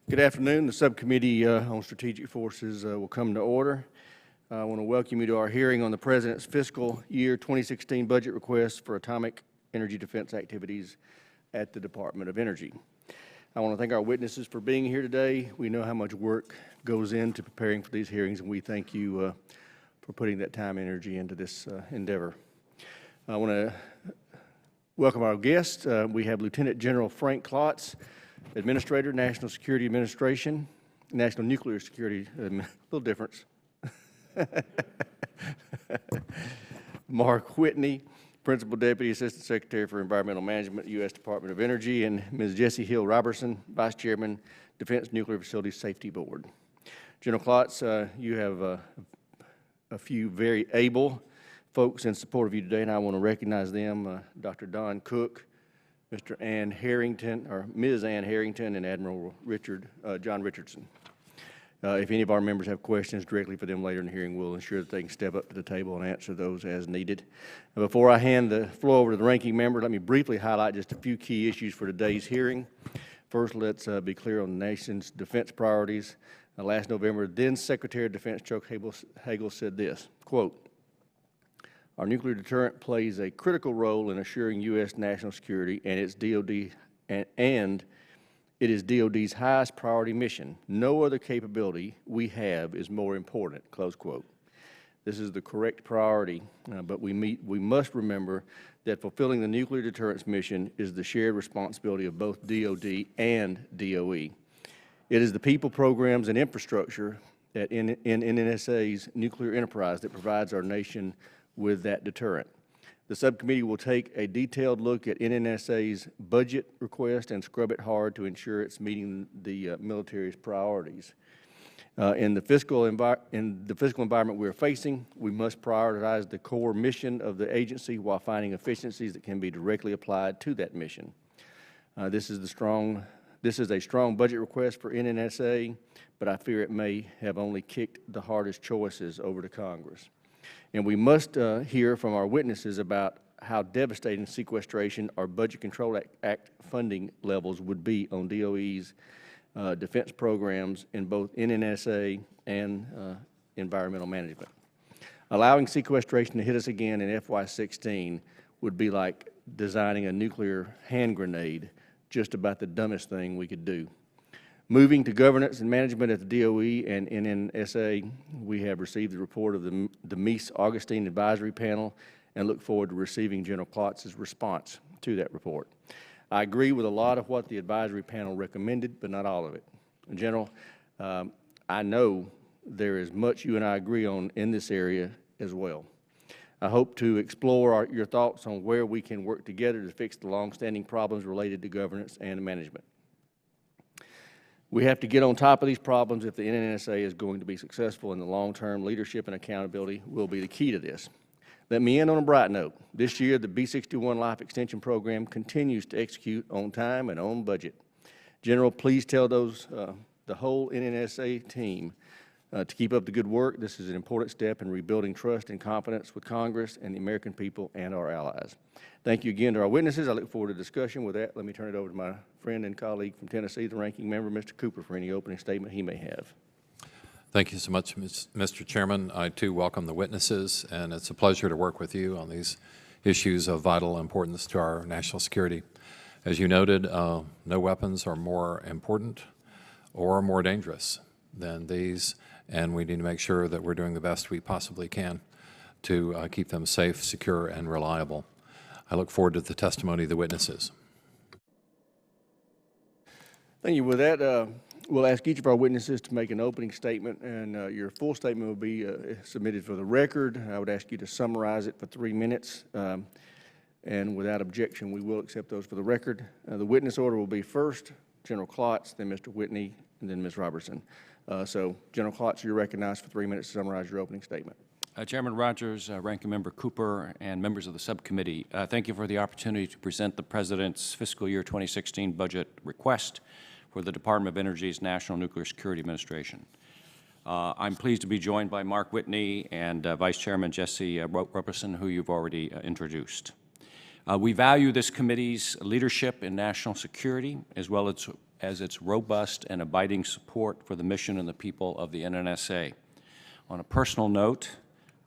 Good afternoon. The Subcommittee on Strategic Forces will come to order. I want to welcome you to our hearing on the President's fiscal year 2016 budget request for atomic energy defense activities at the Department of Energy. I want to thank our witnesses for being here today. We know how much work goes into preparing for these hearings, and we thank you for putting that time and energy into this endeavor. I want to welcome our guests. We have Lieutenant General Frank Klotz, Administrator, National Security Administration, National Nuclear Security, a little difference. Mark Whitney, Principal Deputy Assistant Secretary for Environmental Management, U.S. Department of Energy, and Ms. Jessie Hill Robertson, Vice Chairman, Defense Nuclear Facilities Safety Board. General Klotz, you have a few very able folks in support of you today, and I want to recognize them, Dr. Don Cook, Mr. Ann Harrington, or Ms. Ann Harrington, and Admiral John Richardson. If any of our members have questions directly for them later in the hearing, we'll ensure that they can step up to the table and answer those as needed. Before I hand the floor over to the ranking member, let me briefly highlight just a few key issues for today's hearing. First, let's be clear on the nation's defense priorities. Last November, then Secretary of Defense Chuck Hagel said this, quote, "Our nuclear deterrent plays a critical role in assuring U.S. national security, and its DoD and it is DoD's highest priority mission. No other capability we have is more important." Close quote. This is the correct priority, but we must remember that fulfilling the nuclear deterrence mission is the shared responsibility of both DoD and DOE. It is the people, programs, and infrastructure in NNSA's nuclear enterprise that provides our nation with that deterrent. The subcommittee will take a detailed look at NNSA's budget request and scrub it hard to ensure it's meeting the military's priorities. In the fiscal environment we are facing, we must prioritize the core mission of the agency while finding efficiencies that can be directly applied to that mission. This is a strong budget request for NNSA, but I fear it may have only kicked the hardest choices over to Congress. And we must hear from our witnesses about how devastating sequestration or Budget Control Act funding levels would be on DOE's defense programs in both NNSA and environmental management. Allowing sequestration to hit us again in FY16 would be like designing a nuclear hand grenade, just about the dumbest thing we could do. Moving to governance and management at the DOE and NNSA, we have received the report of the Meese-Augustine Advisory Panel and look forward to receiving General Klotz's response to that report. I agree with a lot of what the advisory panel recommended, but not all of it. General, I know there is much you and I agree on in this area as well. I hope to explore your thoughts on where we can work together to fix the longstanding problems related to governance and management. We have to get on top of these problems if the NNSA is going to be successful in the long term. Leadership and accountability will be the key to this. Let me end on a bright note. This year, the B-61 Life Extension Program continues to execute on time and on budget. General, please tell the whole NNSA team to keep up the good work. This is an important step in rebuilding trust and confidence with Congress and the American people and our allies. Thank you again to our witnesses. I look forward to discussion. With that, let me turn it over to my friend and colleague from Tennessee, the ranking member, Mr. Cooper, for any opening statement he may have. Thank you so much, Mr. Chairman. I, too, welcome the witnesses, and it's a pleasure to work with you on these issues of vital importance to our national security. As you noted, no weapons are more important or more dangerous than these, and we need to make sure that we're doing the best we possibly can to keep them safe, secure, and reliable. I look forward to the testimony of the witnesses. Thank you. With that, we'll ask each of our witnesses to make an opening statement, and your full statement will be submitted for the record. I would ask you to summarize it for 3 minutes, and without objection, we will accept those for the record. The witness order will be first General Klotz, then Mr. Whitney, and then Ms. Robertson. So, General Klotz, you're recognized for 3 minutes to summarize your opening statement. Chairman Rogers, Ranking Member Cooper, and members of the subcommittee, thank you for the opportunity to present the President's fiscal year 2016 budget request for the Department of Energy's National Nuclear Security Administration. I'm pleased to be joined by Mark Whitney and Vice Chairman Jessie Robertson, who you've already introduced. We value this committee's leadership in national security, as well as as its robust and abiding support for the mission and the people of the NNSA. On a personal note,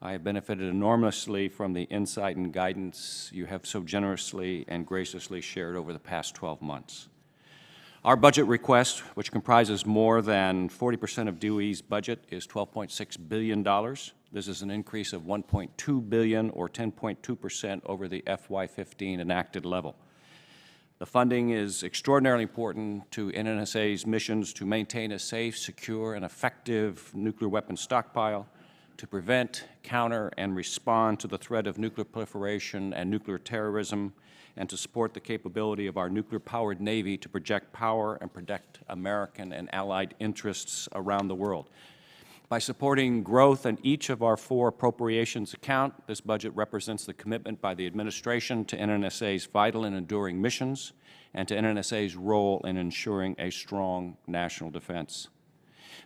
I have benefited enormously from the insight and guidance you have so generously and graciously shared over the past 12 months. Our budget request, which comprises more than 40% of DOE's budget, is $12.6 billion. This is an increase of $1.2 billion, or 10.2% over the FY15 enacted level. The funding is extraordinarily important to NNSA's missions to maintain a safe, secure, and effective nuclear weapons stockpile, to prevent, counter, and respond to the threat of nuclear proliferation and nuclear terrorism, and to support the capability of our nuclear-powered Navy to project power and protect American and allied interests around the world. By supporting growth in each of our 4 appropriations accounts, this budget represents the commitment by the administration to NNSA's vital and enduring missions and to NNSA's role in ensuring a strong national defense.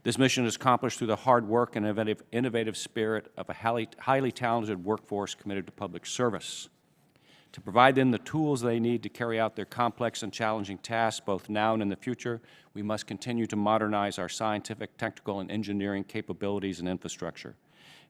This mission is accomplished through the hard work and innovative spirit of a highly talented workforce committed to public service. To provide them the tools they need to carry out their complex and challenging tasks both now and in the future, we must continue to modernize our scientific, technical, and engineering capabilities and infrastructure.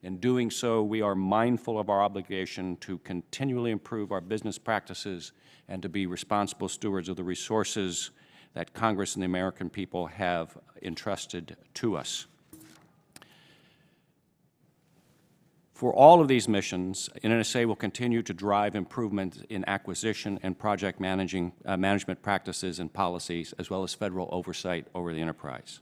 In doing so, we are mindful of our obligation to continually improve our business practices and to be responsible stewards of the resources that Congress and the American people have entrusted to us. For all of these missions, NNSA will continue to drive improvement in acquisition and project management practices and policies, as well as federal oversight over the enterprise.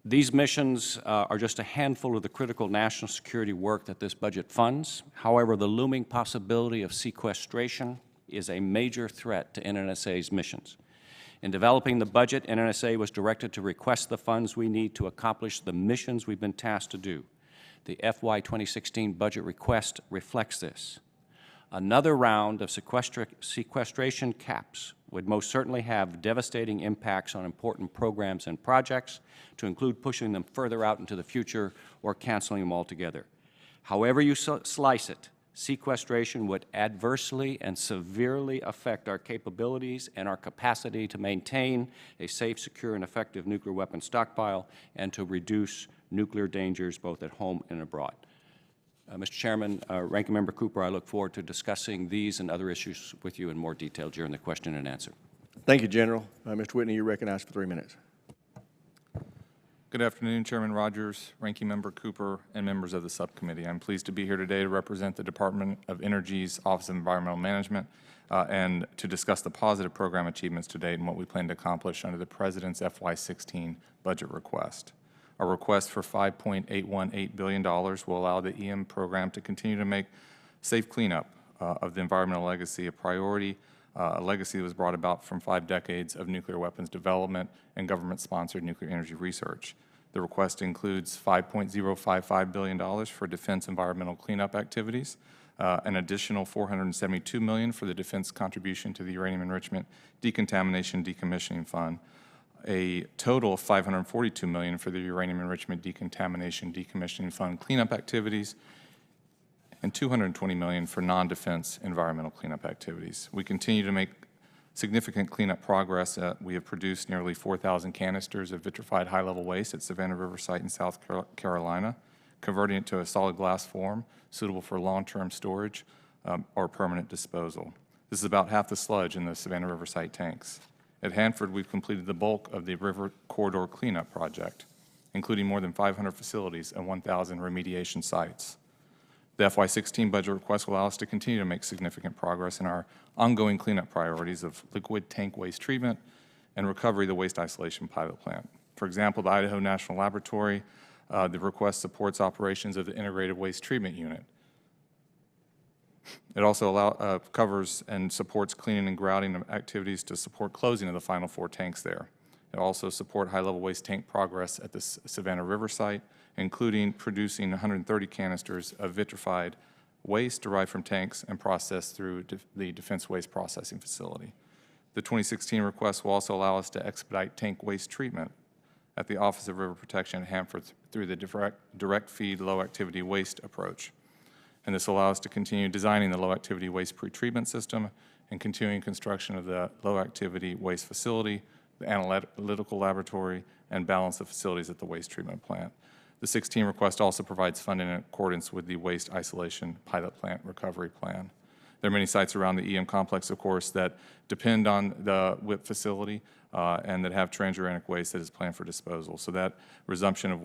These missions are just a handful of the critical national security work that this budget funds. However, the looming possibility of sequestration is a major threat to NNSA's missions. In developing the budget, NNSA was directed to request the funds we need to accomplish the missions we've been tasked to do. The FY 2016 budget request reflects this. Another round of sequestration caps would most certainly have devastating impacts on important programs and projects, to include pushing them further out into the future or canceling them altogether. However you slice it, sequestration would adversely and severely affect our capabilities and our capacity to maintain a safe, secure, and effective nuclear weapons stockpile and to reduce nuclear dangers both at home and abroad. Mr. Chairman, Ranking Member Cooper, I look forward to discussing these and other issues with you in more detail during the question and answer. Thank you, General. Mr. Whitney, you're recognized for 3 minutes. Good afternoon, Chairman Rogers, Ranking Member Cooper, and members of the subcommittee. I'm pleased to be here today to represent the Department of Energy's Office of Environmental Management and to discuss the positive program achievements to date and what we plan to accomplish under the President's FY16 budget request. Our request for $5.818 billion will allow the EM program to continue to make safe cleanup of the environmental legacy a priority, a legacy that was brought about from 5 decades of nuclear weapons development and government-sponsored nuclear energy research. The request includes $5.055 billion for defense environmental cleanup activities, an additional $472 million for the defense contribution to the Uranium Enrichment Decontamination Decommissioning Fund, a total of $542 million for the Uranium Enrichment Decontamination Decommissioning Fund cleanup activities, and $220 million for non-defense environmental cleanup activities. We continue to make significant cleanup progress. We have produced nearly 4,000 canisters of vitrified high-level waste at Savannah River Site in South Carolina, converting it to a solid glass form suitable for long-term storage or permanent disposal. This is about half the sludge in the Savannah River Site tanks. At Hanford, we've completed the bulk of the River Corridor Cleanup Project, including more than 500 facilities and 1,000 remediation sites. The FY16 budget request will allow us to continue to make significant progress in our ongoing cleanup priorities of liquid tank waste treatment and recovery of the waste isolation pilot plant. For example, the Idaho National Laboratory, the request supports operations of the Integrated Waste Treatment Unit. It also covers and supports cleaning and grouting activities to support closing of the final 4 tanks there. It also supports high-level waste tank progress at the Savannah River Site, including producing 130 canisters of vitrified waste derived from tanks and processed through the Defense Waste Processing Facility. The 2016 request will also allow us to expedite tank waste treatment at the Office of River Protection at Hanford through the direct feed low-activity waste approach. And this will allow us to continue designing the low-activity waste pretreatment system and continuing construction of the low-activity waste facility, the analytical laboratory, and balance of facilities at the waste treatment plant. The 16 request also provides funding in accordance with the Waste Isolation Pilot Plant Recovery Plan. There are many sites around the EM complex, of course, that depend on the WIP facility and that have transuranic waste that is planned for disposal. So that resumption of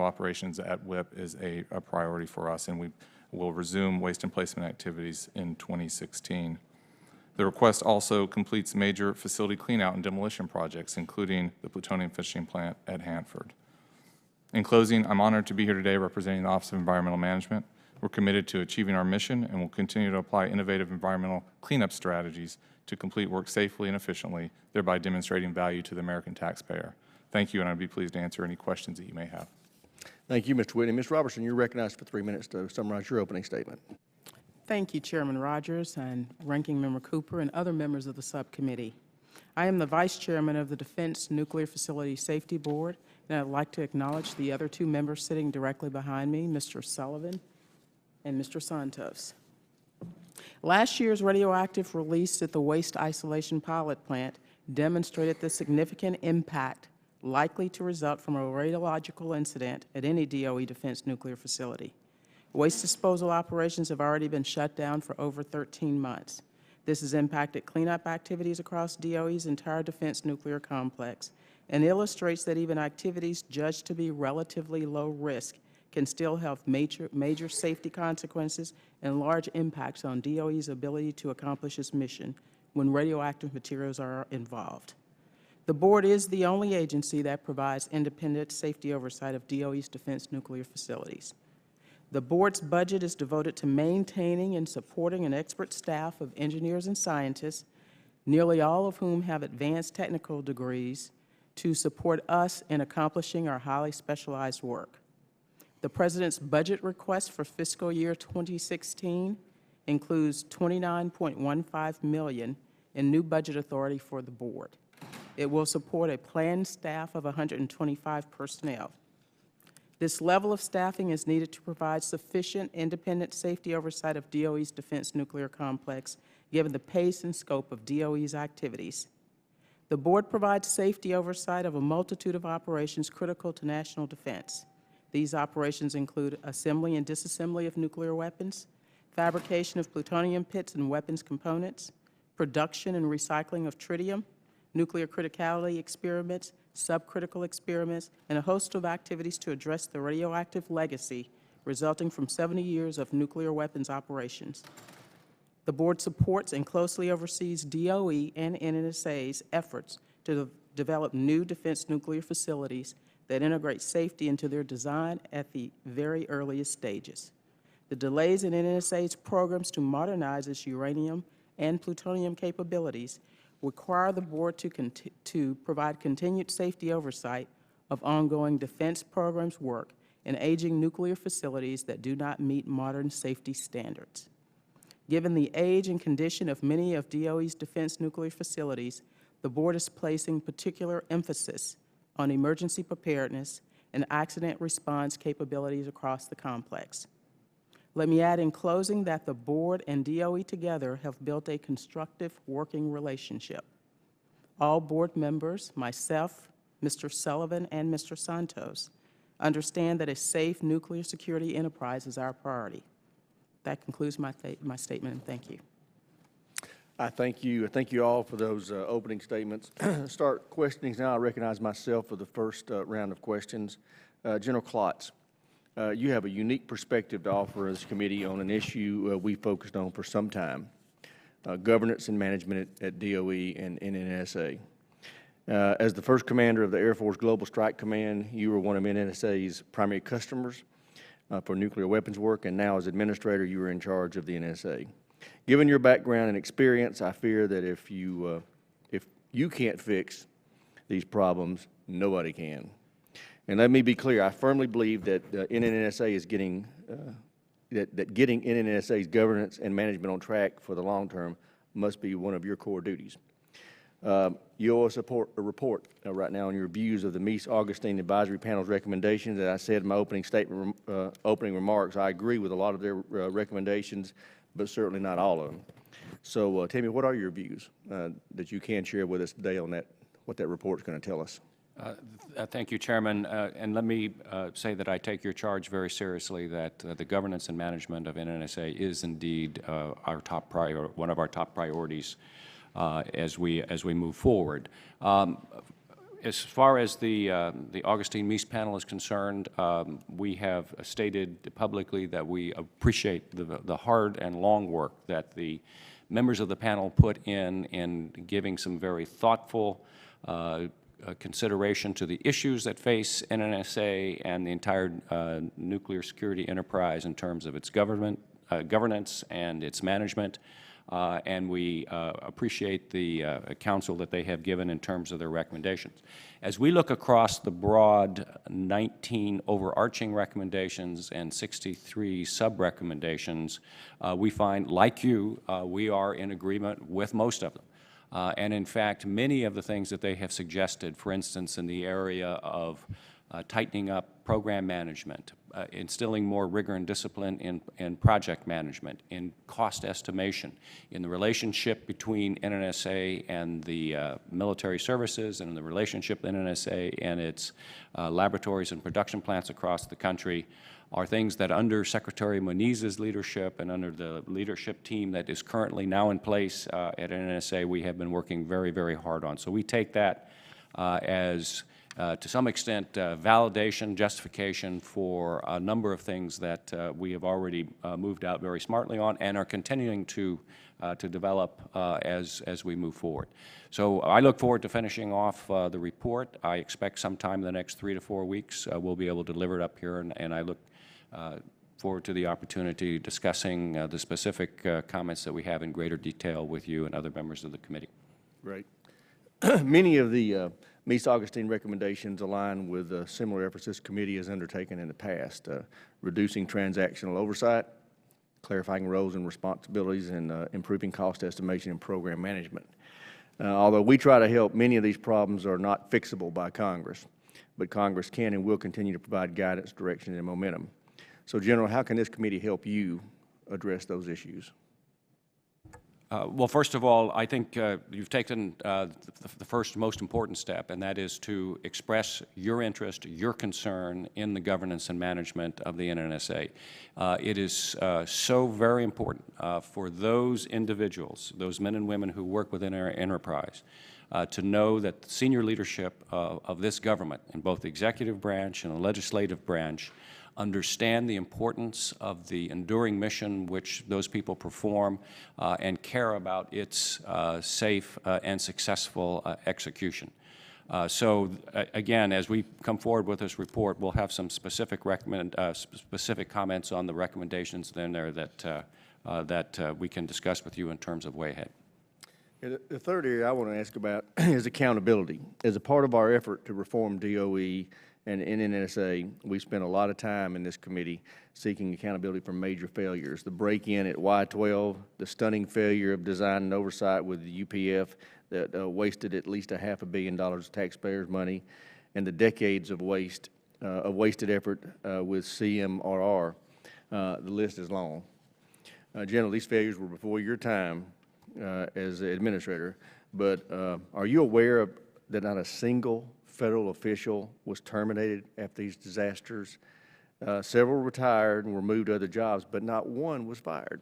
operations at WIP is a priority for us, and we will resume waste and placement activities in 2016. The request also completes major facility cleanout and demolition projects, including the plutonium finishing plant at Hanford. In closing, I'm honored to be here today representing the Office of Environmental Management. We're committed to achieving our mission and will continue to apply innovative environmental cleanup strategies to complete work safely and efficiently, thereby demonstrating value to the American taxpayer. Thank you, and I'd be pleased to answer any questions that you may have. Thank you, Mr. Whitney. Ms. Robertson, you're recognized for 3 minutes to summarize your opening statement. Thank you, Chairman Rogers and Ranking Member Cooper and other members of the subcommittee. I am the Vice Chairman of the Defense Nuclear Facility Safety Board, and I'd like to acknowledge the other 2 members sitting directly behind me, Mr. Sullivan and Mr. Santos. Last year's radioactive release at the Waste Isolation Pilot Plant demonstrated the significant impact likely to result from a radiological incident at any DOE defense nuclear facility. Waste disposal operations have already been shut down for over 13 months. This has impacted cleanup activities across DOE's entire defense nuclear complex and illustrates that even activities judged to be relatively low risk can still have major safety consequences and large impacts on DOE's ability to accomplish its mission when radioactive materials are involved. The Board is the only agency that provides independent safety oversight of DOE's defense nuclear facilities. The Board's budget is devoted to maintaining and supporting an expert staff of engineers and scientists, nearly all of whom have advanced technical degrees, to support us in accomplishing our highly specialized work. The President's budget request for fiscal year 2016 includes $29.15 million in new budget authority for the Board. It will support a planned staff of 125 personnel. This level of staffing is needed to provide sufficient independent safety oversight of DOE's defense nuclear complex, given the pace and scope of DOE's activities. The Board provides safety oversight of a multitude of operations critical to national defense. These operations include assembly and disassembly of nuclear weapons, fabrication of plutonium pits and weapons components, production and recycling of tritium, nuclear criticality experiments, subcritical experiments, and a host of activities to address the radioactive legacy resulting from 70 years of nuclear weapons operations. The Board supports and closely oversees DOE and NNSA's efforts to develop new defense nuclear facilities that integrate safety into their design at the very earliest stages. The delays in NNSA's programs to modernize its uranium and plutonium capabilities require the Board to provide continued safety oversight of ongoing defense programs work in aging nuclear facilities that do not meet modern safety standards. Given the age and condition of many of DOE's defense nuclear facilities, the Board is placing particular emphasis on emergency preparedness and accident response capabilities across the complex. Let me add in closing that the Board and DOE together have built a constructive working relationship. All Board members, myself, Mr. Sullivan, and Mr. Santos, understand that a safe nuclear security enterprise is our priority. That concludes my statement, and thank you. I thank you. I thank you all for those opening statements. Start questioning now. I recognize myself for the first round of questions. General Klotz, you have a unique perspective to offer as committee on an issue we focused on for some time, governance and management at DOE and NNSA. As the first commander of the Air Force Global Strike Command, you were one of NNSA's primary customers for nuclear weapons work, and now as administrator, you are in charge of the NSA. Given your background and experience, I fear that if you can't fix these problems, nobody can. And let me be clear, I firmly believe that NNSA is getting NNSA's governance and management on track for the long term must be one of your core duties. You owe us a report right now on your views of the Meese-Augustine Advisory Panel's recommendations. As I said in my opening remarks, I agree with a lot of their recommendations, but certainly not all of them. So, Tammy, what are your views that you can share with us today on that, what that report's going to tell us? Thank you, Chairman. And let me say that I take your charge very seriously, that the governance and management of NNSA is indeed our top one of our top priorities as we move forward. As far as the Augustine Meese panel is concerned, we have stated publicly that we appreciate the hard and long work that the members of the panel put in giving some very thoughtful consideration to the issues that face NNSA and the entire nuclear security enterprise in terms of its governance and its management. And we appreciate the counsel that they have given in terms of their recommendations. As we look across the broad 19 overarching recommendations and 63 sub-recommendations, we find, like you, we are in agreement with most of them. And in fact, many of the things that they have suggested, for instance, in the area of tightening up program management, instilling more rigor and discipline in project management, in cost estimation, in the relationship between NNSA and the military services, and in the relationship with NNSA and its laboratories and production plants across the country, are things that under Secretary Moniz's leadership and under the leadership team that is currently now in place at NNSA, we have been working very, very hard on. So we take that as to some extent, validation, justification for a number of things that we have already moved out very smartly on and are continuing to develop as we move forward. So I look forward to finishing off the report. I expect sometime in the next 3 to 4 weeks we'll be able to deliver it up here, and I look forward to the opportunity discussing the specific comments that we have in greater detail with you and other members of the committee. Great. Many of the Meese-Augustine recommendations align with similar efforts this committee has undertaken in the past, reducing transactional oversight, clarifying roles and responsibilities, and improving cost estimation and program management. Although we try to help, many of these problems are not fixable by Congress, but Congress can and will continue to provide guidance, direction, and momentum. So, General, how can this committee help you address those issues? Well, first of all, I think you've taken the first most important step, and that is to express your interest, your concern in the governance and management of the NNSA. It is so very important for those individuals, those men and women who work within our enterprise, to know that the senior leadership of this government, in both the executive branch and the legislative branch, understand the importance of the enduring mission which those people perform and care about its safe and successful execution. So again, as we come forward with this report, we'll have some specific specific comments on the recommendations in there that we can discuss with you in terms of way ahead. The third area I want to ask about is accountability. As a part of our effort to reform DOE and NNSA, we spent a lot of time in this committee seeking accountability for major failures. The break-in at Y-12, the stunning failure of design and oversight with the UPF that wasted at least $500 million of taxpayers' money, and the decades of wasted effort with CMRR. The list is long. General, these failures were before your time as administrator, but are you aware that not a single federal official was terminated after these disasters? Several retired and were moved to other jobs, but not one was fired.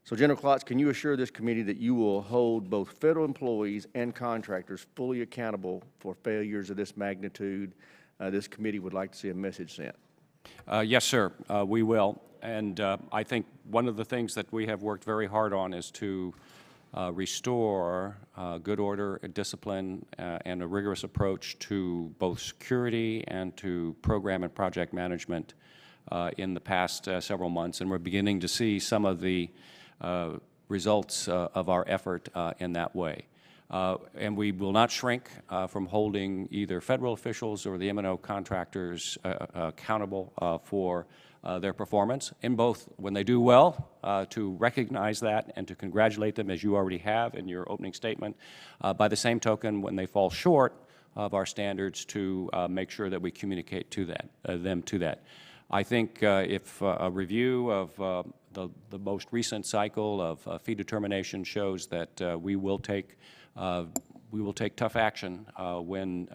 So, General Klotz, can you assure this committee that you will hold both federal employees and contractors fully accountable for failures of this magnitude? This committee would like to see a message sent. Yes, sir, we will. And I think one of the things that we have worked very hard on is to restore good order, discipline, and a rigorous approach to both security and to program and project management in the past several months. And we're beginning to see some of the results of our effort in that way. And we will not shrink from holding either federal officials or the M&O contractors accountable for their performance, in both when they do well, to recognize that and to congratulate them, as you already have in your opening statement. By the same token, when they fall short of our standards, to make sure that we communicate to them to that. I think if a review of the most recent cycle of fee determination shows that we will take tough action when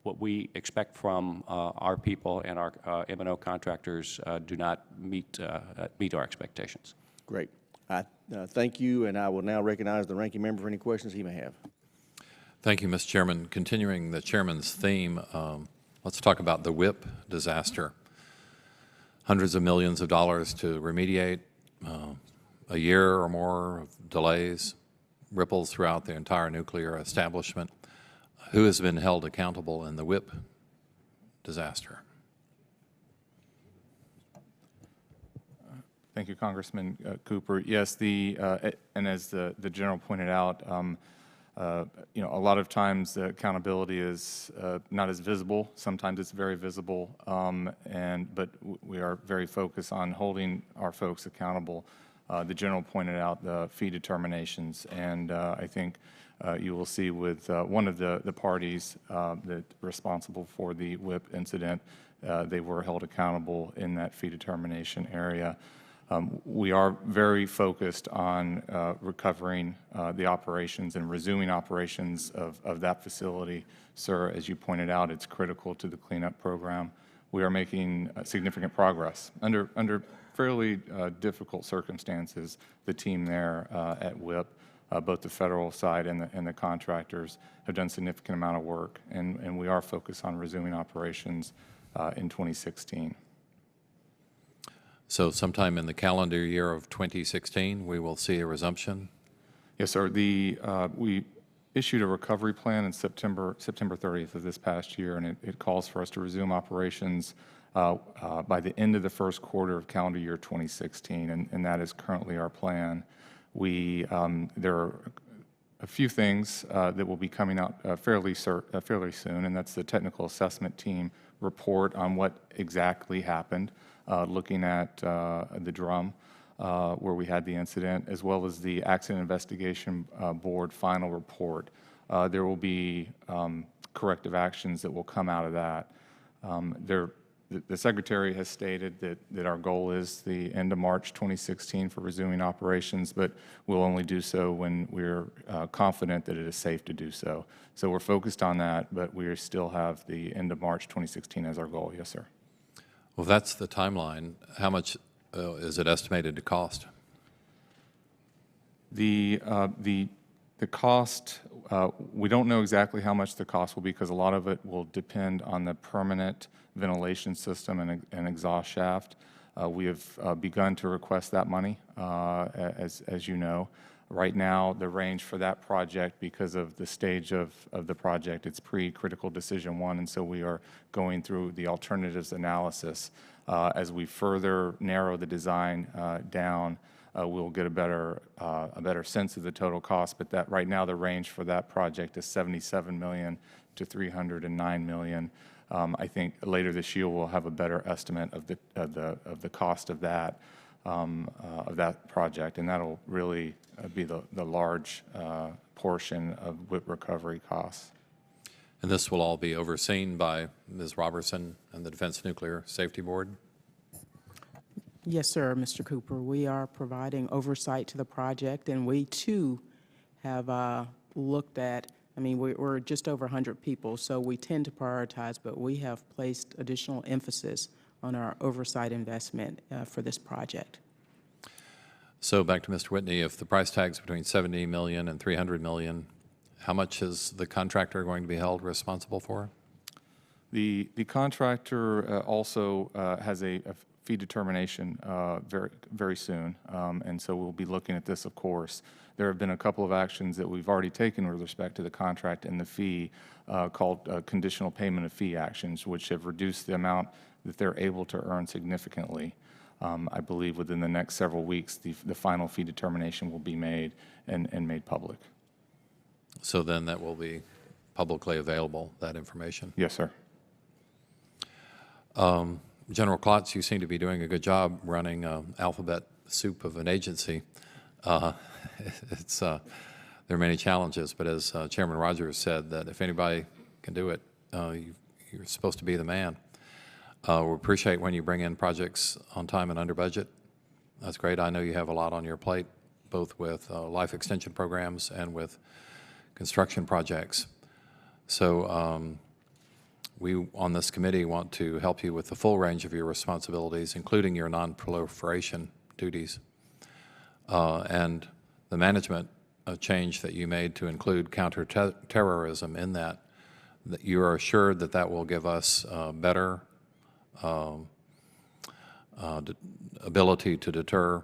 what we expect from our people and our M&O contractors do not meet our expectations. Great. I thank you, and I will now recognize the ranking member for any questions he may have. Thank you, Mr. Chairman. Continuing the chairman's theme, let's talk about the WIP disaster. Hundreds of millions of dollars to remediate, a year or more of delays, ripples throughout the entire nuclear establishment. Who has been held accountable in the WIP disaster? Thank you, Congressman Cooper. Yes, and as the general pointed out, you know, a lot of times the accountability is not as visible. Sometimes it's very visible, but we are very focused on holding our folks accountable. The general pointed out the fee determinations, and I think you will see with one of the parties that responsible for the WIP incident, they were held accountable in that fee determination area. We are very focused on recovering the operations and resuming operations of that facility. Sir, as you pointed out, it's critical to the cleanup program. We are making significant progress. Under fairly difficult circumstances, the team there at WIP, both the federal side and the contractors, have done a significant amount of work, and we are focused on resuming operations in 2016. So sometime in the calendar year of 2016, we will see a resumption? Yes, sir. We issued a recovery plan in September 30th of this past year, and it calls for us to resume operations by the end of the first quarter of calendar year 2016, and that is currently our plan. There are a few things that will be coming out fairly soon, and that's the technical assessment team report on what exactly happened, looking at the drum where we had the incident, as well as the Accident Investigation Board final report. There will be corrective actions that will come out of that. The Secretary has stated that our goal is the end of March 2016 for resuming operations, but we'll only do so when we're confident that it is safe to do so. So we're focused on that, but we still have the end of March 2016 as our goal. Yes, sir. Well, if that's the timeline, how much is it estimated to cost? The cost, we don't know exactly how much the cost will be because a lot of it will depend on the permanent ventilation system and exhaust shaft. We have begun to request that money, as you know. Right now, the range for that project, because of the stage of the project, it's pre-critical decision 1, and so we are going through the alternatives analysis. As we further narrow the design down, we'll get a better sense of the total cost. But that right now, the range for that project is $77 million to $309 million. I think later this year we'll have a better estimate of the cost of that project, and that'll really be the large portion of WIP recovery costs. And this will all be overseen by Ms. Robertson and the Defense Nuclear Safety Board? Yes, sir, Mr. Cooper. We are providing oversight to the project, and we, too, have looked at, I mean, we're just over 100 people, so we tend to prioritize, but we have placed additional emphasis on our oversight investment for this project. So back to Mr. Whitney, if the price tag's between $70 million and $300 million, how much is the contractor going to be held responsible for? The contractor also has a fee determination very soon, and so we'll be looking at this, of course. There have been a couple of actions that we've already taken with respect to the contract and the fee called conditional payment of fee actions, which have reduced the amount that they're able to earn significantly. I believe within the next several weeks, the final fee determination will be made and made public. So then that will be publicly available, that information? Yes, sir. General Klotz, you seem to be doing a good job running alphabet soup of an agency. There are many challenges, but as Chairman Rogers said, that if anybody can do it, you're supposed to be the man. We appreciate when you bring in projects on time and under budget. That's great. I know you have a lot on your plate, both with life extension programs and with construction projects. So we on this committee want to help you with the full range of your responsibilities, including your non-proliferation duties. And the management change that you made to include counterterrorism in that you are assured that that will give us better ability to deter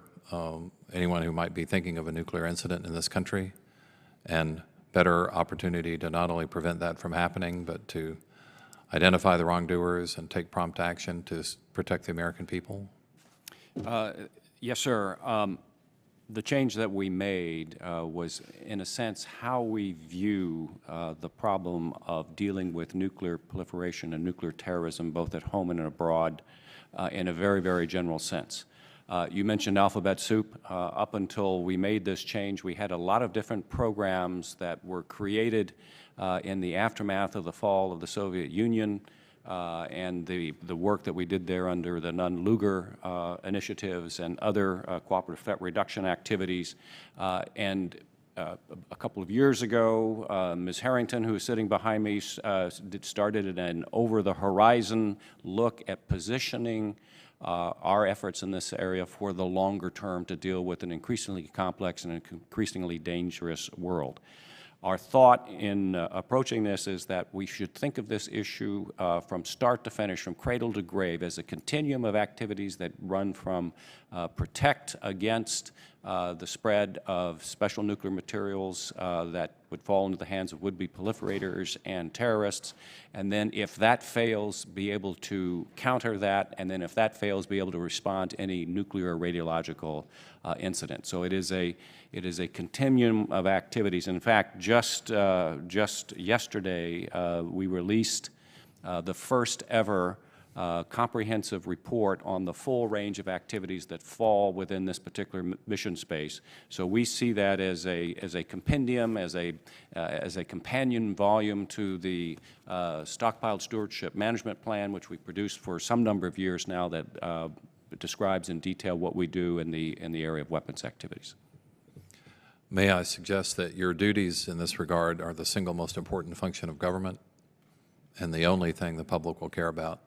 anyone who might be thinking of a nuclear incident in this country, and better opportunity to not only prevent that from happening, but to identify the wrongdoers and take prompt action to protect the American people? Yes, sir. The change that we made was, in a sense, how we view the problem of dealing with nuclear proliferation and nuclear terrorism, both at home and abroad, in a very, very general sense. You mentioned alphabet soup. Up until we made this change, we had a lot of different programs that were created in the aftermath of the fall of the Soviet Union, and the work that we did there under the Nunn-Lugar initiatives and other cooperative threat reduction activities. And a couple of years ago, Ms. Harrington, who is sitting behind me, started an over-the-horizon look at positioning our efforts in this area for the longer term to deal with an increasingly complex and increasingly dangerous world. Our thought in approaching this is that we should think of this issue from start to finish, from cradle to grave, as a continuum of activities that run from protect against the spread of special nuclear materials that would fall into the hands of would-be proliferators and terrorists, and then if that fails, be able to counter that, and then if that fails, be able to respond to any nuclear or radiological incident. So it is a continuum of activities. In fact, just yesterday, we released the first ever comprehensive report on the full range of activities that fall within this particular mission space. So we see that as a compendium, as a companion volume to the Stockpiled Stewardship Management Plan, which we produced for some number of years now, that describes in detail what we do in the area of weapons activities. May I suggest that your duties in this regard are the single most important function of government and the only thing the public will care about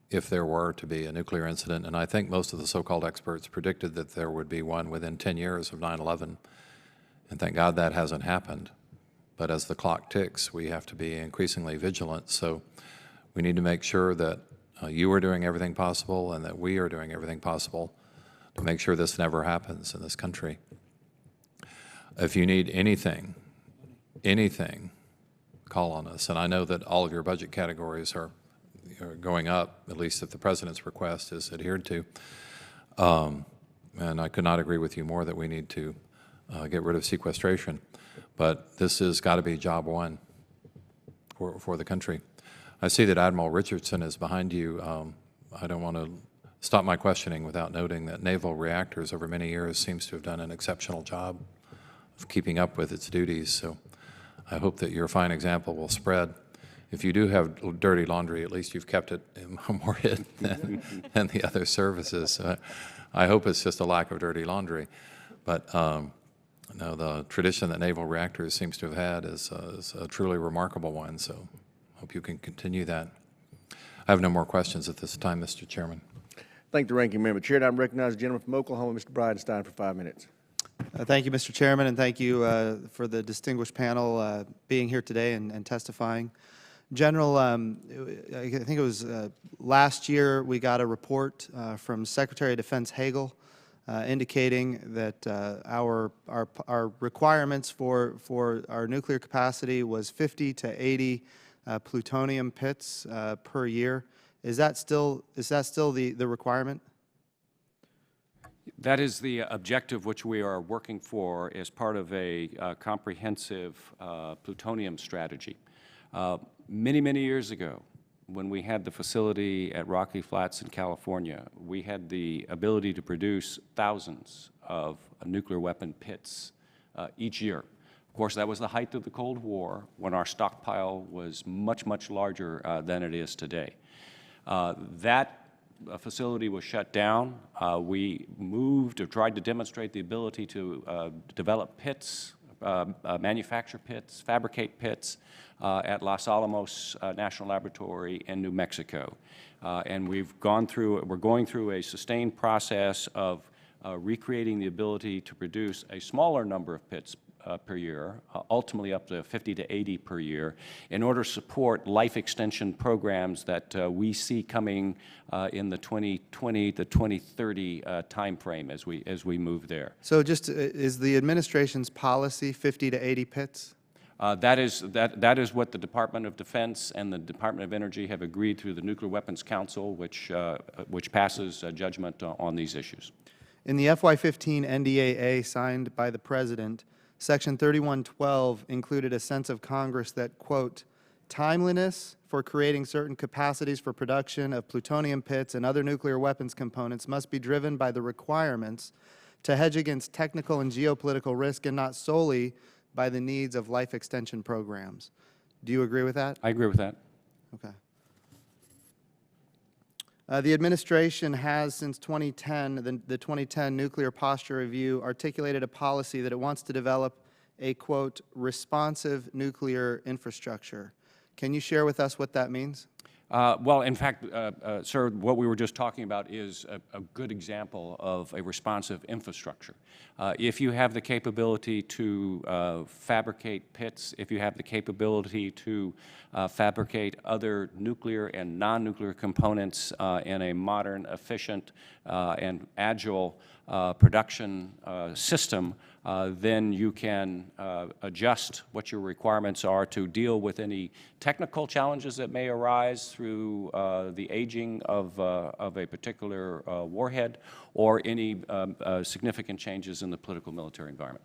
if there were to be a nuclear incident. And I think most of the so-called experts predicted that there would be one within 10 years of 9/11. And thank God that hasn't happened. But as the clock ticks, we have to be increasingly vigilant. So we need to make sure that you are doing everything possible and that we are doing everything possible to make sure this never happens in this country. If you need anything, call on us. And I know that all of your budget categories are going up, at least if the President's request is adhered to. And I could not agree with you more that we need to get rid of sequestration. But this has got to be job one for the country. I see that Admiral Richardson is behind you. I don't want to stop my questioning without noting that Naval Reactors over many years seems to have done an exceptional job of keeping up with its duties. So I hope that your fine example will spread. If you do have dirty laundry, at least you've kept it more hidden than the other services. I hope it's just a lack of dirty laundry. But no, the tradition that Naval Reactors seems to have had is a truly remarkable one, so hope you can continue that. I have no more questions at this time, Mr. Chairman. Thank the ranking member. Chair, I recognize the gentleman from Oklahoma, Mr. Bridenstine, for 5 minutes. Thank you, Mr. Chairman, and thank you for the distinguished panel being here today and testifying. General, I think it was last year we got a report from Secretary of Defense Hagel indicating that our requirements for our nuclear capacity was 50 to 80 plutonium pits per year. Is that still the requirement? That is the objective which we are working for as part of a comprehensive plutonium strategy. Many, many years ago, when we had the facility at Rocky Flats in California, we had the ability to produce thousands of nuclear weapon pits each year. Of course, that was the height of the Cold War, when our stockpile was much, much larger than it is today. That facility was shut down, we moved or tried to demonstrate the ability to develop pits, manufacture pits, fabricate pits at Los Alamos National Laboratory in New Mexico. And we're going through a sustained process of recreating the ability to produce a smaller number of pits per year, ultimately up to 50 to 80 per year, in order to support life extension programs that we see coming in the 2020 to 2030 timeframe as we move there. So just, is the administration's policy 50 to 80 pits? That is what the Department of Defense and the Department of Energy have agreed through the Nuclear Weapons Council, which passes judgment on these issues. In the FY15 NDAA signed by the President, Section 3112 included a sense of Congress that, quote, timeliness for creating certain capacities for production of plutonium pits and other nuclear weapons components must be driven by the requirements to hedge against technical and geopolitical risk and not solely by the needs of life extension programs. Do you agree with that? I agree with that. Okay. The administration has, since 2010, the 2010 Nuclear Posture Review, articulated a policy that it wants to develop a, quote, responsive nuclear infrastructure. Can you share with us what that means? Well, in fact, sir, what we were just talking about is a good example of a responsive infrastructure. If you have the capability to fabricate pits, if you have the capability to fabricate other nuclear and non-nuclear components in a modern, efficient, and agile production system, then you can adjust what your requirements are to deal with any technical challenges that may arise through the aging of a particular warhead or any significant changes in the political military environment.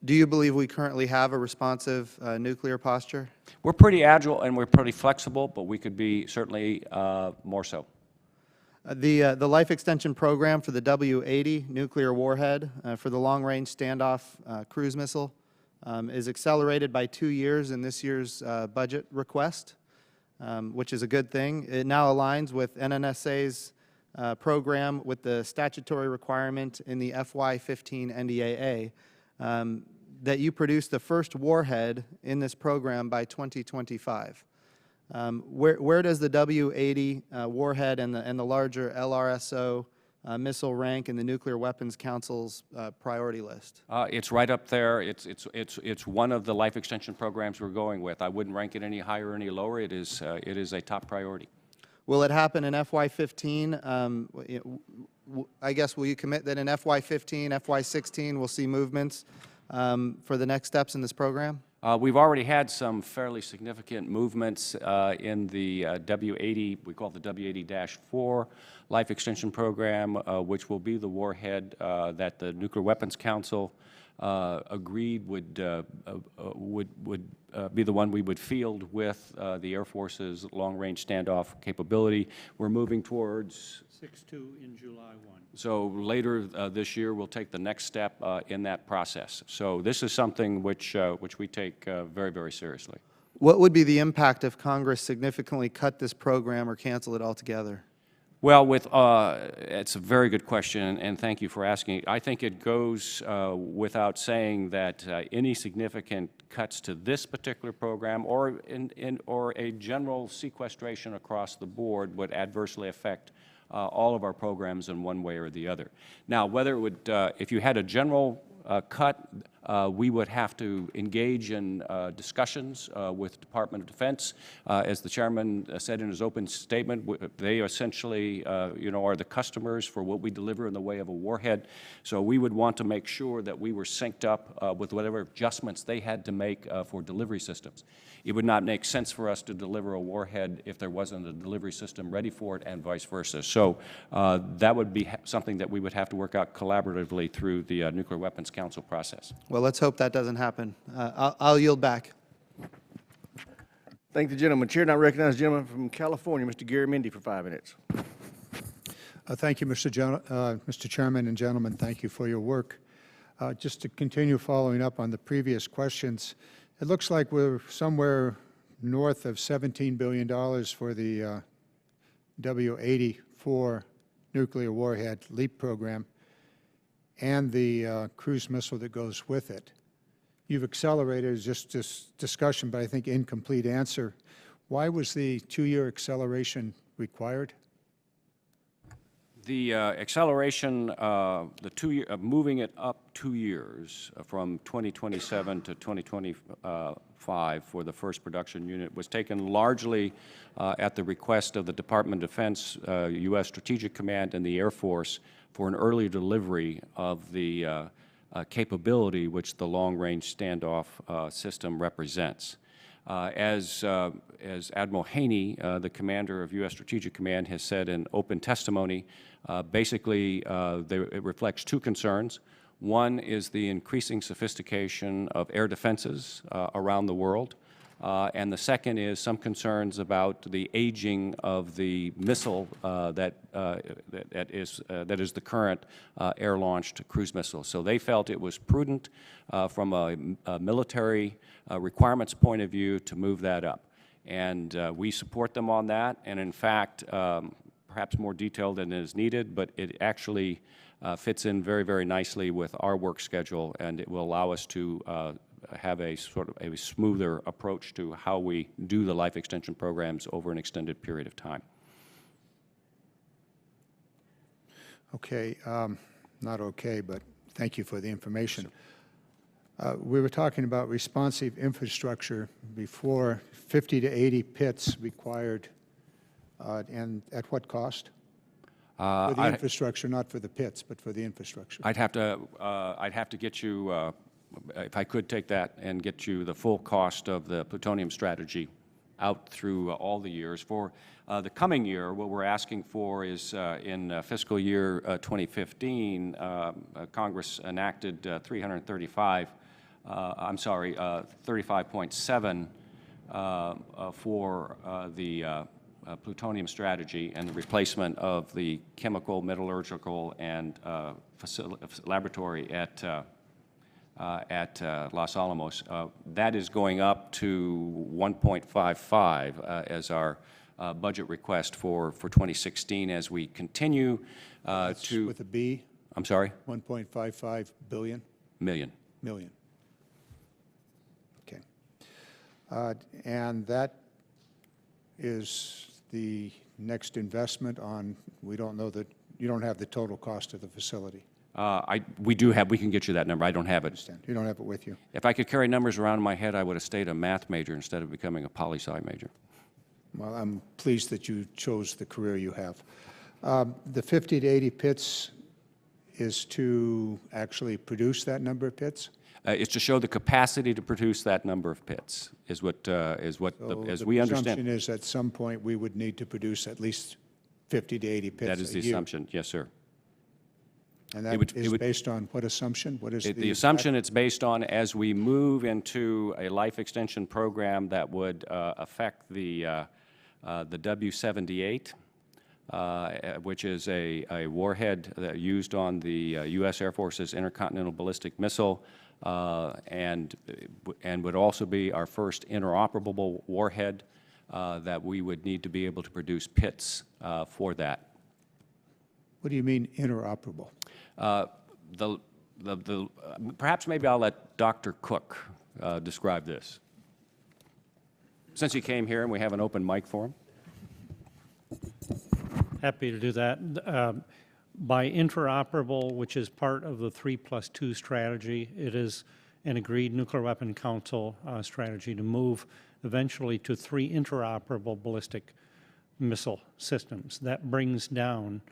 Do you believe we currently have a responsive nuclear posture? We're pretty agile and we're pretty flexible, but we could be certainly more so. The life extension program for the W-80 nuclear warhead for the long-range standoff cruise missile is accelerated by 2 years in this year's budget request, which is a good thing. It now aligns with NNSA's program with the statutory requirement in the FY15 NDAA that you produce the first warhead in this program by 2025. Where does the W-80 warhead and the larger LRSO missile rank in the Nuclear Weapons Council's priority list? It's right up there. It's one of the life extension programs we're going with. I wouldn't rank it any higher or any lower. It is a top priority. Will it happen in FY15? I guess, will you commit that in FY15, FY16, we'll see movements for the next steps in this program? We've already had some fairly significant movements in the W-80, we call it the W-80-4 life extension program, which will be the warhead that the Nuclear Weapons Council agreed would be the one we would field with the Air Force's long-range standoff capability. We're moving towards 6-2 in July 1. So later this year, we'll take the next step in that process. So this is something which we take very, very seriously. What would be the impact if Congress significantly cut this program or cancel it altogether? Well, it's a very good question, and thank you for asking it. I think it goes without saying that any significant cuts to this particular program or a general sequestration across the board would adversely affect all of our programs in one way or the other. Now, whether it would, if you had a general cut, we would have to engage in discussions with the Department of Defense. As the chairman said in his open statement, they essentially, are the customers for what we deliver in the way of a warhead. So we would want to make sure that we were synced up with whatever adjustments they had to make for delivery systems. It would not make sense for us to deliver a warhead if there wasn't a delivery system ready for it, and vice versa. So that would be something that we would have to work out collaboratively through the Nuclear Weapons Council process. Well, let's hope that doesn't happen. I'll yield back. Thank the gentleman. Chair now recognizes the gentleman from California, Mr. Gary Mindy, for 5 minutes. Thank you, Mr. Chairman and gentlemen. Thank you for your work. Just to continue following up on the previous questions, it looks like we're somewhere north of $17 billion for the W-80-4 nuclear warhead LEAP program and the cruise missile that goes with it. You've accelerated just this discussion, but I think incomplete answer. Why was the 2-year acceleration required? The acceleration, the 2-year, moving it up 2 years from 2027 to 2025 for the first production unit was taken largely at the request of the Department of Defense, U.S. Strategic Command, and the Air Force for an early delivery of the capability which the long-range standoff system represents. As Admiral Haney, the commander of U.S. Strategic Command, has said in open testimony, basically it reflects two concerns. One is the increasing sophistication of air defenses around the world, and the second is some concerns about the aging of the missile that is the current air-launched cruise missile. So they felt it was prudent from a military requirements point of view to move that up. And we support them on that, and in fact, perhaps more detailed than is needed, but it actually fits in very, very nicely with our work schedule, and it will allow us to have a sort of a smoother approach to how we do the life extension programs over an extended period of time. Okay, not okay, but thank you for the information. We were talking about responsive infrastructure before, 50 to 80 pits required, and at what cost? For the infrastructure, not for the pits, but for the infrastructure. I'd have to get you, if I could take that and get you the full cost of the plutonium strategy out through all the years. For the coming year, what we're asking for is in fiscal year 2015, Congress enacted 35.7 for the plutonium strategy and the replacement of the chemical, metallurgical, and laboratory at Los Alamos. That is going up to 1.55 as our budget request for 2016 as we continue to... With a B? I'm sorry? 1.55 billion? Million. Million. Okay. And that is the next investment on, we don't know that, you don't have the total cost of the facility. We do have, we can get you that number. I don't have it. Understand. You don't have it with you. If I could carry numbers around in my head, I would have stayed a math major instead of becoming a poli-sci major. Well, I'm pleased that you chose the career you have. The 50 to 80 pits is to actually produce that number of pits? It's to show the capacity to produce that number of pits, is what as we understand. The assumption is at some point we would need to produce at least 50 to 80 pits a year. That is the assumption, yes, sir. And that is based on what assumption? What is the assumption it's based on as we move into a life extension program that would affect the W-78, which is a warhead that used on the U.S. Air Force's intercontinental ballistic missile, and would also be our first interoperable warhead that we would need to be able to produce pits for that. What do you mean interoperable? Perhaps maybe I'll let Dr. Cook describe this. Since he came here and we have an open mic for him. Happy to do that. By interoperable, which is part of the 3+2 strategy, it is an agreed Nuclear Weapon Council strategy to move eventually to 3 interoperable ballistic missile systems. That brings down,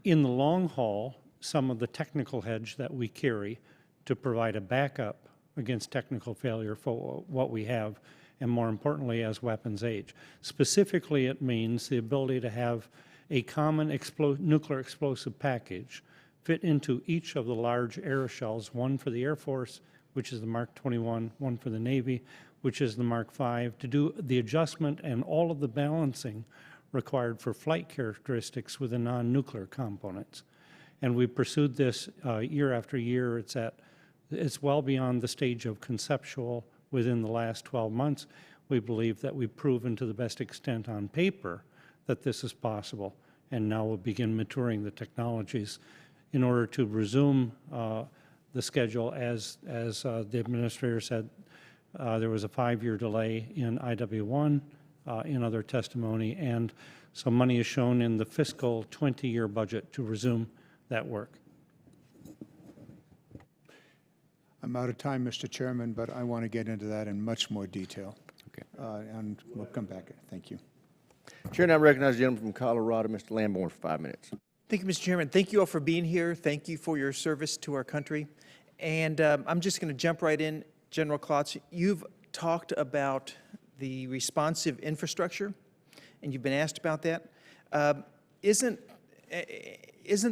in the long haul, some of the technical hedge that we carry to provide a backup against technical failure for what we have, and more importantly, as weapons age. Specifically, it means the ability to have a common nuclear explosive package fit into each of the large aeroshels, one for the Air Force, which is the Mark 21, one for the Navy, which is the Mark 5, to do the adjustment and all of the balancing required for flight characteristics with the non-nuclear components. And we've pursued this year after year. It's well beyond the stage of conceptual within the last 12 months. We believe that we've proven to the best extent on paper that this is possible, and now we'll begin maturing the technologies in order to resume the schedule. As the administrator said, there was a 5-year delay in IW1 in other testimony, and some money is shown in the fiscal 20-year budget to resume that work. I'm out of time, Mr. Chairman, but I want to get into that in much more detail. Okay. And we'll come back. Thank you. Chair now recognizes the gentleman from Colorado, Mr. Lamborn, for 5 minutes. Thank you, Mr. Chairman. Thank you all for being here. Thank you for your service to our country. And I'm just going to jump right in. General Klotz, you've talked about the responsive infrastructure, and you've been asked about that. Isn't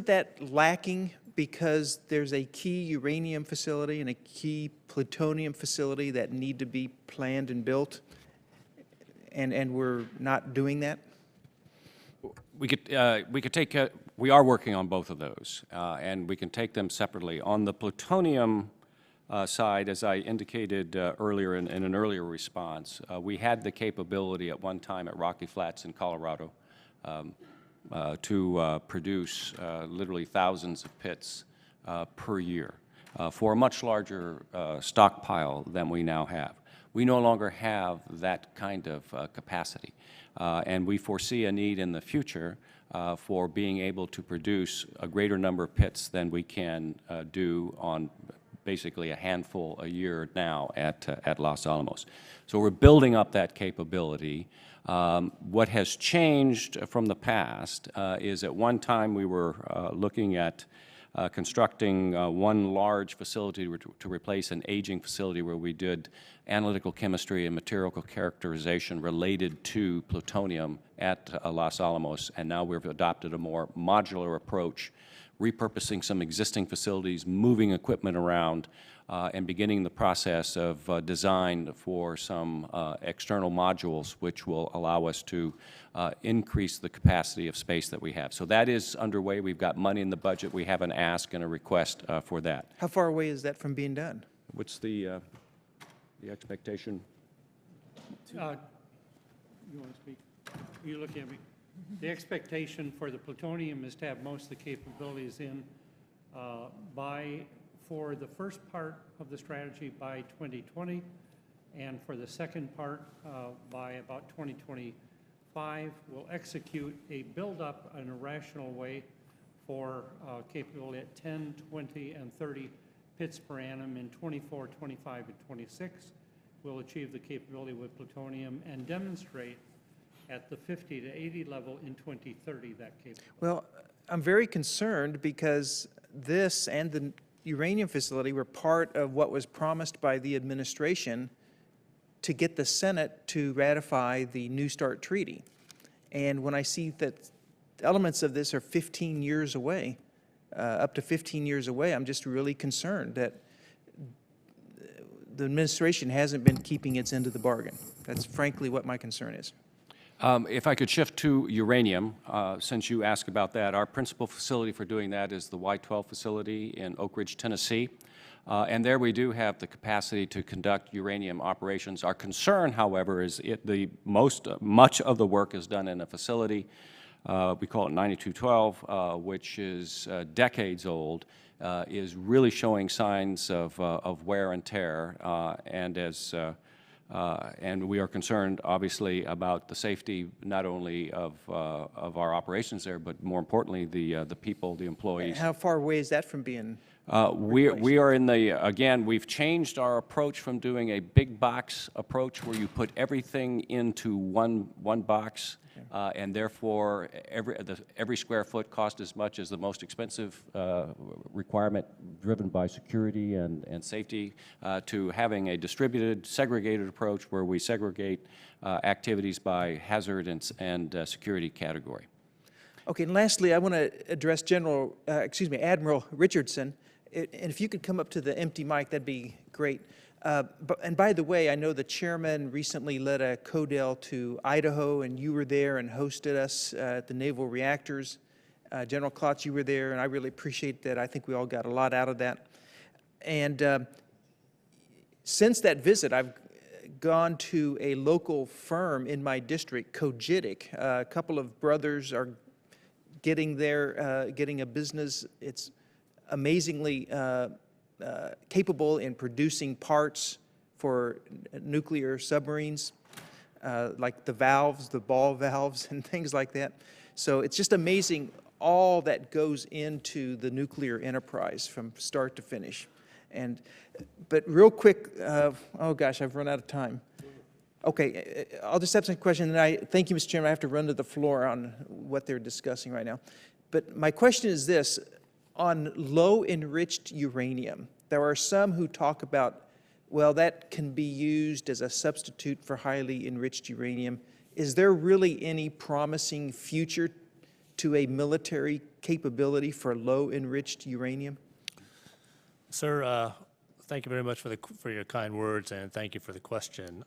that lacking because there's a key uranium facility and a key plutonium facility that need to be planned and built, and we're not doing that? We could take, we are working on both of those, and we can take them separately. On the plutonium side, as I indicated earlier in an earlier response, we had the capability at one time at Rocky Flats in Colorado to produce literally thousands of pits per year for a much larger stockpile than we now have. We no longer have that kind of capacity, and we foresee a need in the future for being able to produce a greater number of pits than we can do on basically a handful a year now at Los Alamos. So we're building up that capability. What has changed from the past is at one time we were looking at constructing one large facility to replace an aging facility where we did analytical chemistry and material characterization related to plutonium at Los Alamos, and now we've adopted a more modular approach, repurposing some existing facilities, moving equipment around, and beginning the process of design for some external modules which will allow us to increase the capacity of space that we have. So that is underway. We've got money in the budget. We have an ask and a request for that. How far away is that from being done? What's the expectation? You want to speak? Are you looking at me? The expectation for the plutonium is to have most of the capabilities in for the first part of the strategy by 2020, and for the second part by about 2025. We'll execute a build-up in a rational way for capability at 10, 20, and 30 pits per annum in 24, 25, and 26. We'll achieve the capability with plutonium and demonstrate at the 50 to 80 level in 2030 that capability. Well, I'm very concerned because this and the uranium facility were part of what was promised by the administration to get the Senate to ratify the New START treaty. And when I see that elements of this are 15 years away, up to 15 years away, I'm just really concerned that the administration hasn't been keeping its end of the bargain. That's frankly what my concern is. If I could shift to uranium, since you asked about that, our principal facility for doing that is the Y-12 facility in Oak Ridge, Tennessee. And there we do have the capacity to conduct uranium operations. Our concern, however, is much of the work is done in a facility, we call it 9212, which is decades old, is really showing signs of wear and tear, and we are concerned, obviously, about the safety not only of our operations there, but more importantly, the people, the employees. How far away is that from being we are in the, again, we've changed our approach from doing a big box approach where you put everything into one box, and therefore every square foot costs as much as the most expensive requirement driven by security and safety, to having a distributed, segregated approach where we segregate activities by hazard and security category. Okay, and lastly, I want to address Admiral Richardson. And if you could come up to the empty mic, that'd be great. And by the way, I know the chairman recently led a CODEL to Idaho, and you were there and hosted us at the naval reactors. General Klotz, you were there, and I really appreciate that. I think we all got a lot out of that. And since that visit, I've gone to a local firm in my district, Cogitic. A couple of brothers are getting there, getting a business. It's amazingly capable in producing parts for nuclear submarines, like the valves, the ball valves, and things like that. So it's just amazing all that goes into the nuclear enterprise from start to finish. But real quick, oh gosh, I've run out of time. Okay, I'll just have some questions, and thank you, Mr. Chairman. I have to run to the floor on what they're discussing right now. But my question is this: on low enriched uranium, there are some who talk about, well, that can be used as a substitute for highly enriched uranium. Is there really any promising future to a military capability for low enriched uranium? Sir, thank you very much for your kind words, and thank you for the question.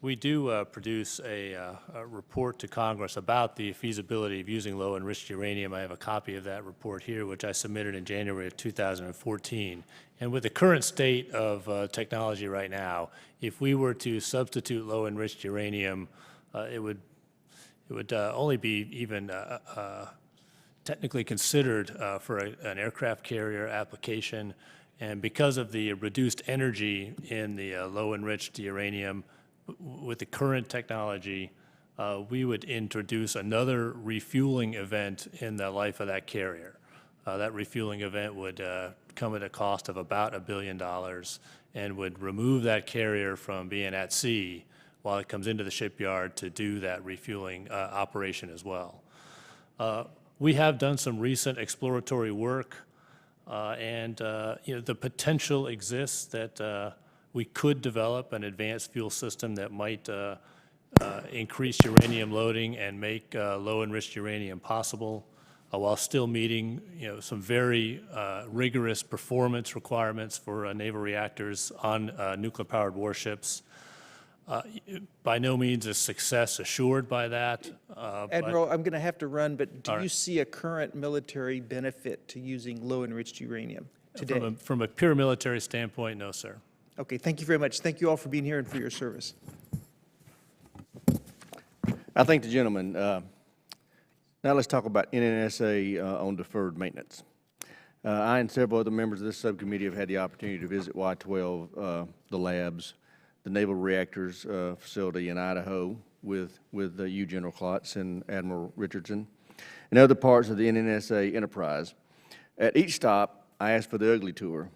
We do produce a report to Congress about the feasibility of using low enriched uranium. I have a copy of that report here, which I submitted in January of 2014. And with the current state of technology right now, if we were to substitute low enriched uranium, it would only be even technically considered for an aircraft carrier application. And because of the reduced energy in the low enriched uranium, with the current technology, we would introduce another refueling event in the life of that carrier. That refueling event would come at a cost of about $1 billion and would remove that carrier from being at sea while it comes into the shipyard to do that refueling operation as well. We have done some recent exploratory work, and the potential exists that we could develop an advanced fuel system that might increase uranium loading and make low enriched uranium possible, while still meeting some very rigorous performance requirements for naval reactors on nuclear-powered warships. By no means is success assured by that. Admiral, I'm going to have to run, but do you see a current military benefit to using low enriched uranium today? From a pure military standpoint, no, sir. Okay, thank you very much. Thank you all for being here and for your service. I thank the gentleman. Now let's talk about NNSA on deferred maintenance. I and several other members of this subcommittee have had the opportunity to visit Y-12, the labs, the Naval Reactors facility in Idaho with you, General Klotz, and Admiral Richardson, and other parts of the NNSA enterprise. At each stop, I asked for the ugly tour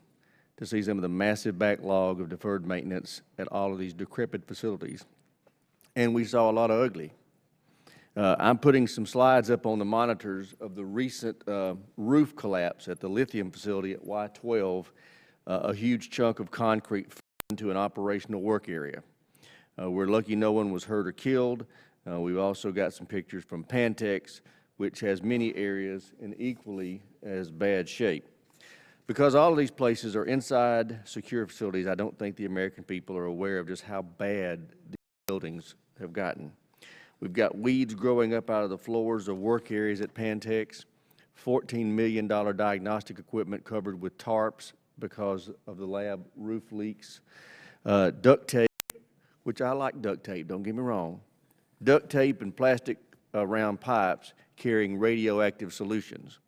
to see some of the massive backlog of deferred maintenance at all of these decrepit facilities. And we saw a lot of ugly. I'm putting some slides up on the monitors of the recent roof collapse at the lithium facility at Y-12, a huge chunk of concrete into an operational work area. We're lucky no one was hurt or killed. We've also got some pictures from Pantex, which has many areas in equally as bad shape. Because all of these places are inside secure facilities, I don't think the American people are aware of just how bad these buildings have gotten. We've got weeds growing up out of the floors of work areas at Pantex, $14 million diagnostic equipment covered with tarps because of the lab roof leaks, duct tape, which I like duct tape, don't get me wrong, duct tape and plastic round pipes carrying radioactive solutions.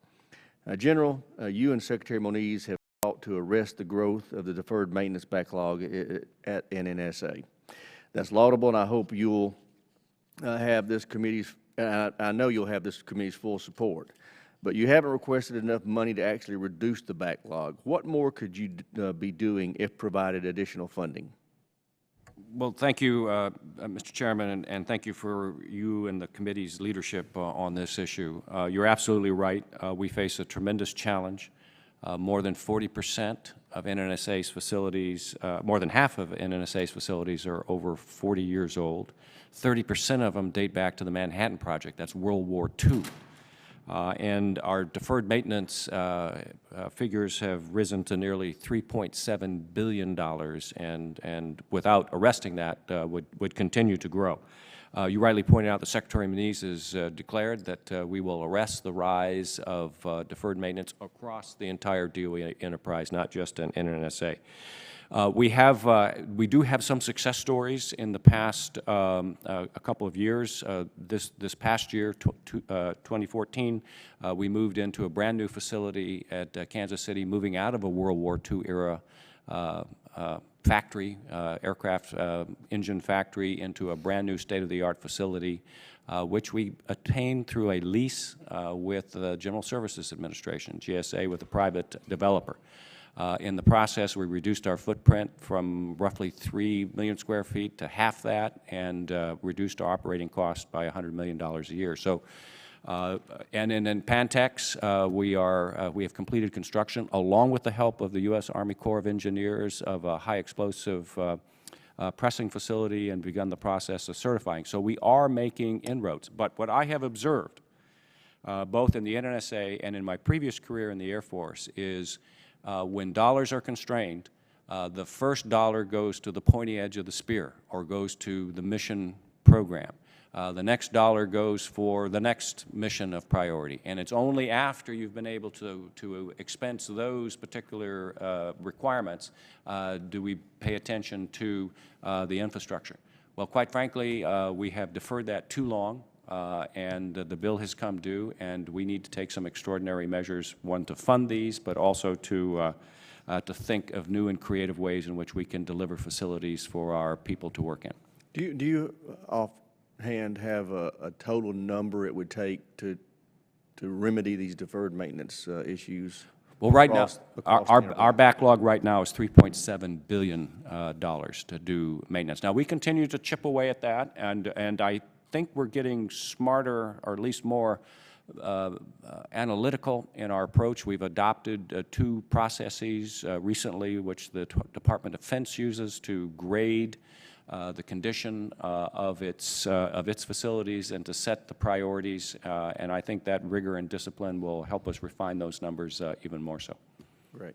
General, you and Secretary Moniz have sought to arrest the growth of the deferred maintenance backlog at NNSA. That's laudable, and I hope you'll have this committee's, I know you'll have this committee's full support. But you haven't requested enough money to actually reduce the backlog. What more could you be doing if provided additional funding? Well, thank you, Mr. Chairman, and thank you for you and the committee's leadership on this issue. You're absolutely right. We face a tremendous challenge. More than 40% of NNSA's facilities, more than half of NNSA's facilities are over 40 years old. 30% of them date back to the Manhattan Project. That's World War II. And our deferred maintenance figures have risen to nearly $3.7 billion, and without arresting that, would continue to grow. You rightly pointed out that Secretary Moniz has declared that we will arrest the rise of deferred maintenance across the entire DOE enterprise, not just in NNSA. We do have some success stories in the past a couple of years. This past year, 2014, we moved into a brand new facility at Kansas City, moving out of a World War II era factory, aircraft engine factory, into a brand new state-of-the-art facility, which we attained through a lease with the General Services Administration, GSA, with a private developer. In the process, we reduced our footprint from roughly 3 million square feet to half that, and reduced our operating costs by $100 million a year. So, and in Pantex, we have completed construction, along with the help of the U.S. Army Corps of Engineers, of a high explosive pressing facility, and begun the process of certifying. So we are making inroads. But what I have observed, both in the NNSA and in my previous career in the Air Force, is when dollars are constrained, the first dollar goes to the pointy edge of the spear, or goes to the mission program. The next dollar goes for the next mission of priority. And it's only after you've been able to expense those particular requirements do we pay attention to the infrastructure. Well, quite frankly, we have deferred that too long. And the bill has come due, and we need to take some extraordinary measures, one, to fund these, but also to think of new and creative ways in which we can deliver facilities for our people to work in. Do you offhand have a total number it would take to remedy these deferred maintenance issues? Well, right now, our backlog right now is $3.7 billion to do maintenance. Now, we continue to chip away at that, and I think we're getting smarter, or at least more analytical in our approach. We've adopted 2 processes recently, which the Department of Defense uses to grade the condition of its facilities and to set the priorities. And I think that rigor and discipline will help us refine those numbers even more so. Great.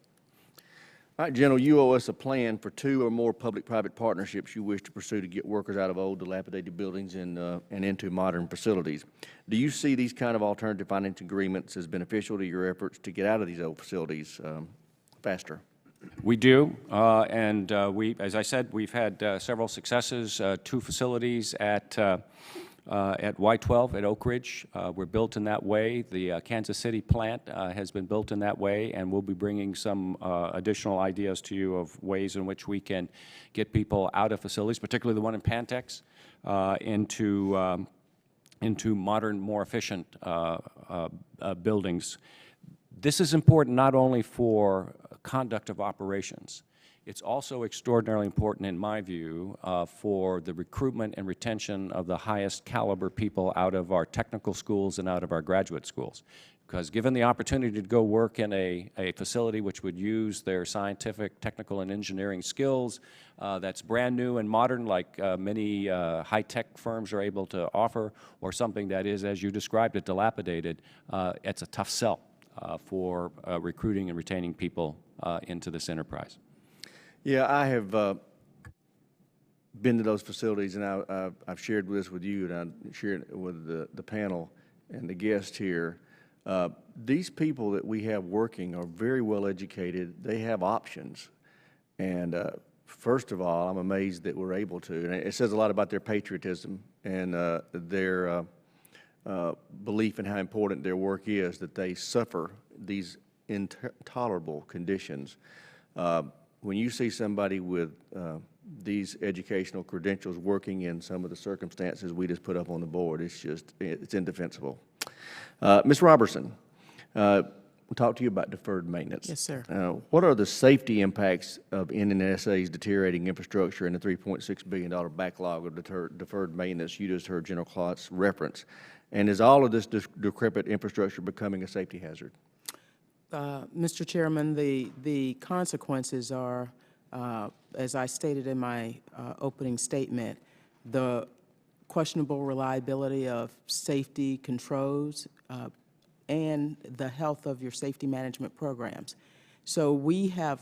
All right, General, you owe us a plan for 2 or more public-private partnerships you wish to pursue to get workers out of old, dilapidated buildings and into modern facilities. Do you see these kind of alternative financing agreements as beneficial to your efforts to get out of these old facilities faster? We do, and as I said, we've had several successes. 2 facilities at Y-12 at Oak Ridge were built in that way. The Kansas City plant has been built in that way, and we'll be bringing some additional ideas to you of ways in which we can get people out of facilities, particularly the one in Pantex, into modern, more efficient buildings. This is important not only for conduct of operations. It's also extraordinarily important, in my view, for the recruitment and retention of the highest caliber people out of our technical schools and out of our graduate schools. Because given the opportunity to go work in a facility which would use their scientific, technical, and engineering skills that's brand new and modern, like many high-tech firms are able to offer, or something that is, as you described it, dilapidated, it's a tough sell for recruiting and retaining people into this enterprise. Yeah, I have been to those facilities, and I've shared this with you, and I shared it with the panel and the guests here. These people that we have working are very well educated. They have options. And first of all, I'm amazed that we're able to. And it says a lot about their patriotism and their belief in how important their work is, that they suffer these intolerable conditions. When you see somebody with these educational credentials working in some of the circumstances we just put up on the board, it's indefensible. Ms. Robertson, we'll talk to you about deferred maintenance. Yes, sir. What are the safety impacts of NNSA's deteriorating infrastructure and the $3.6 billion backlog of deferred maintenance you just heard General Klotz reference? And is all of this decrepit infrastructure becoming a safety hazard? Mr. Chairman, the consequences are, as I stated in my opening statement, the questionable reliability of safety controls and the health of your safety management programs. So we have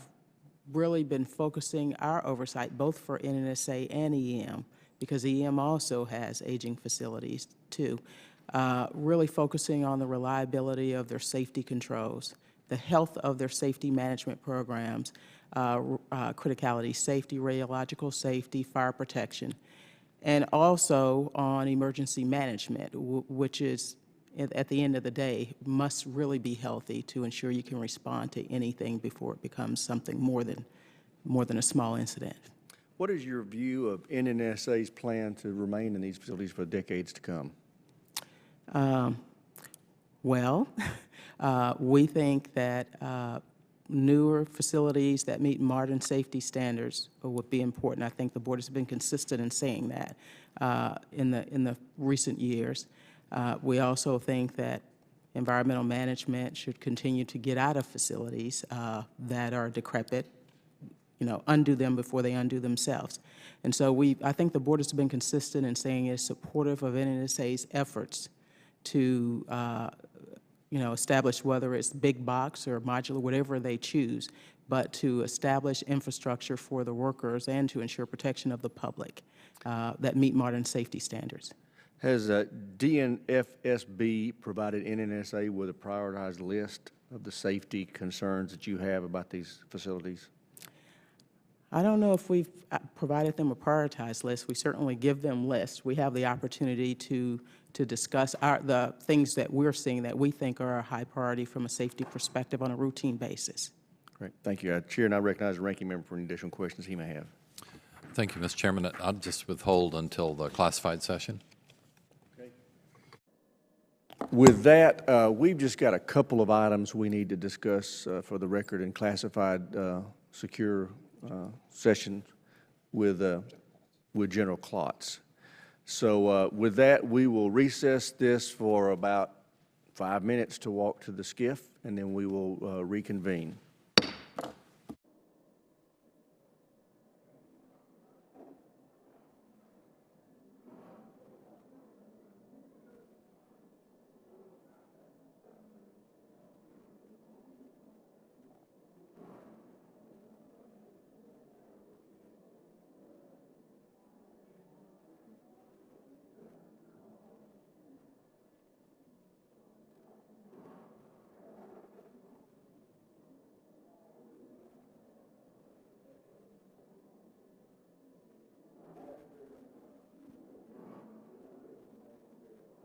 really been focusing our oversight, both for NNSA and EM, because EM also has aging facilities too. Really focusing on the reliability of their safety controls, the health of their safety management programs, criticality safety, radiological safety, fire protection, and also on emergency management, which is, at the end of the day, must really be healthy to ensure you can respond to anything before it becomes something more than a small incident. What is your view of NNSA's plan to remain in these facilities for decades to come? Well, we think that newer facilities that meet modern safety standards would be important. I think the board has been consistent in saying that in the recent years. We also think that environmental management should continue to get out of facilities that are decrepit, undo them before they undo themselves. And so I think the board has been consistent in saying it's supportive of NNSA's efforts to establish, whether it's big box or modular, whatever they choose, but to establish infrastructure for the workers and to ensure protection of the public that meet modern safety standards. Has DNFSB provided NNSA with a prioritized list of the safety concerns that you have about these facilities? I don't know if we've provided them a prioritized list. We certainly give them lists. We have the opportunity to discuss the things that we're seeing that we think are a high priority from a safety perspective on a routine basis. Great, thank you. Chair, and I recognize the ranking member for any additional questions he may have. Thank you, Mr. Chairman. I'll just withhold until the classified session. Okay. With that, we've just got a couple of items we need to discuss for the record in classified secure session with General Klotz. So with that, we will recess this for about 5 minutes to walk to the skiff, and then we will reconvene.